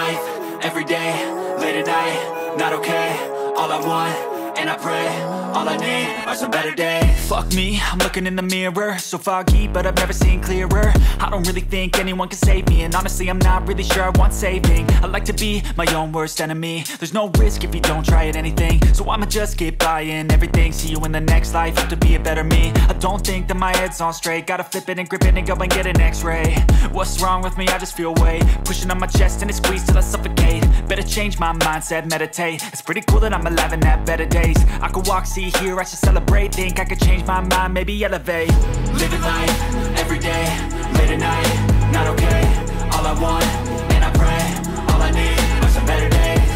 life, every day, late at night, not okay. All I want, and I pray, all I need are some better days. Fuck me, I'm looking in the mirror, so foggy, but I've never seen clearer. I don't really think anyone can save me, and honestly I'm not really sure I want saving. I like to be my own worst enemy. There's no risk if you don't try at anything, so I'ma just keep buying everything. See you in the next life, have to be a better me. I don't think that my head's on straight, gotta flip it and grip it and go and get an x-ray. What's wrong with me? I just feel weight pushing on my chest and it squeezes till I suffocate. Better change my mindset, meditate. It's pretty cool that I'm alive and have better days. I could walk, see, hear, I should celebrate. Think I could change my mind, maybe elevate. Living life, every day, late at night, not okay. All I want, and I pray, all I need are some better days.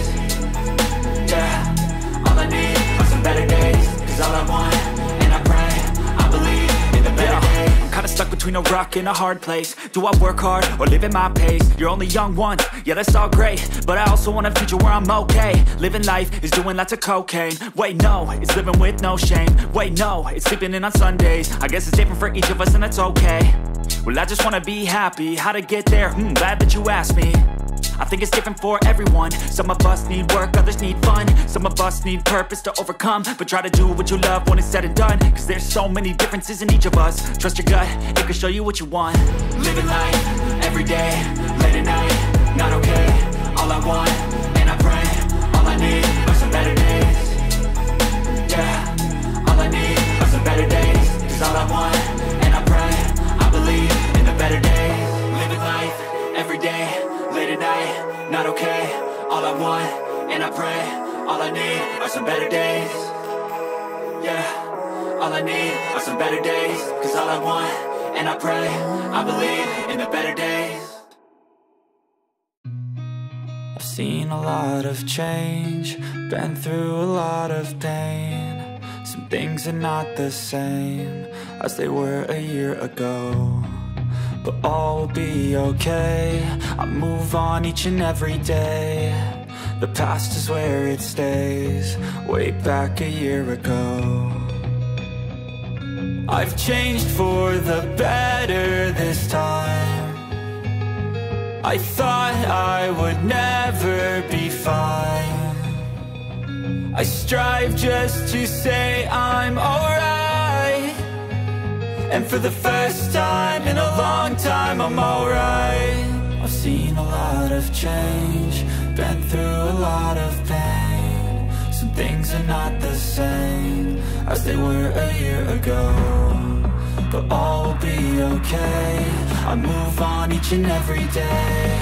Yeah, all I need are some better days. Cause all I want, and I pray, I believe in the better days. I'm kinda stuck between a rock and a hard place. Do I work hard or live at my pace? You're only young once, yeah that's all great, but I also want a future where I'm okay. Living life is doing lots of cocaine. Wait no, it's living with no shame. Wait no, it's sleeping in on Sundays. I guess it's different for each of us and that's okay. Well I just wanna be happy, how to get there? Glad that you asked me. I think it's different for everyone. Some of us need work, others need fun. Some of us need purpose to overcome. But try to do what you love when it's said and done. Cause there's so many differences in each of us. Trust your gut, it can show you what you want. Living life, every day, late at night, not okay. All I want, and I pray, all I need are some better days. Yeah, all I need are some better days. Cause all I want, and I pray, I believe in the better days. Living life, every day, late at night, not okay. All I want, and I pray, all I need are some better days. Yeah, all I need are some better days. Cause all I want, and I pray, I believe in the better days. I've seen a lot of change, been through a lot of pain. Some things are not the same as they were a year ago, but all will be okay. I move on each and every day. The past is where it stays, way back a year ago. I've changed for the better this time. I thought I would never be fine. I strive just to say I'm alright, and for the first time in a long time I'm alright. I've seen a lot of change, been through a lot of pain. Some things are not the same as they were a year ago, but all will be okay. I move on each and every day.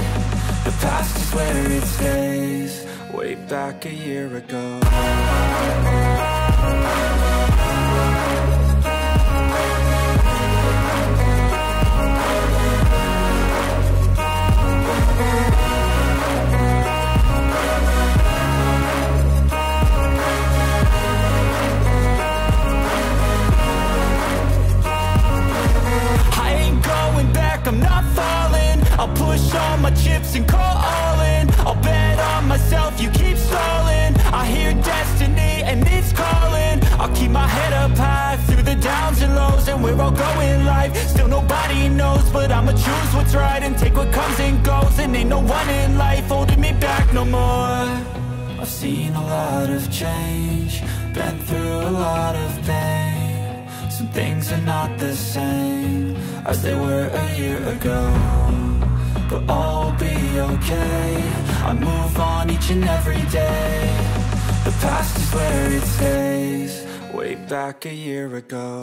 The past is where it stays, way back a year ago. I'm not falling, I'll push all my chips and call all in. I'll bet on myself, you keep stalling. I hear destiny and it's calling. I'll keep my head up high through the downs and lows, and we're all going live. Still nobody knows, but I'ma choose what's right and take what comes and goes. And ain't no one in life holding me back no more. I've seen a lot of change, been through a lot of pain. Some things are not the same as they were a year ago, but all will be okay. I move on each and every day. The past is where it stays, way back a year ago.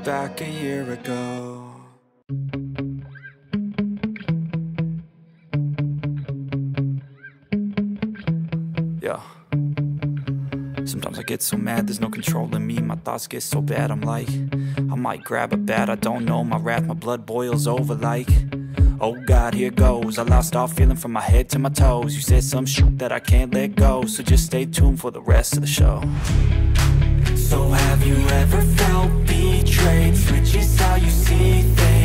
Back a year ago. Yeah. Sometimes I get so mad, there's no controlling me. My thoughts get so bad, I'm like, I might grab a bat, I don't know. My wrath, my blood boils over like, oh God, here goes. I lost all feeling from my head to my toes. You said some shit that I can't let go, so just stay tuned for the rest of the show. So have you ever felt betrayed? Switches how you see things.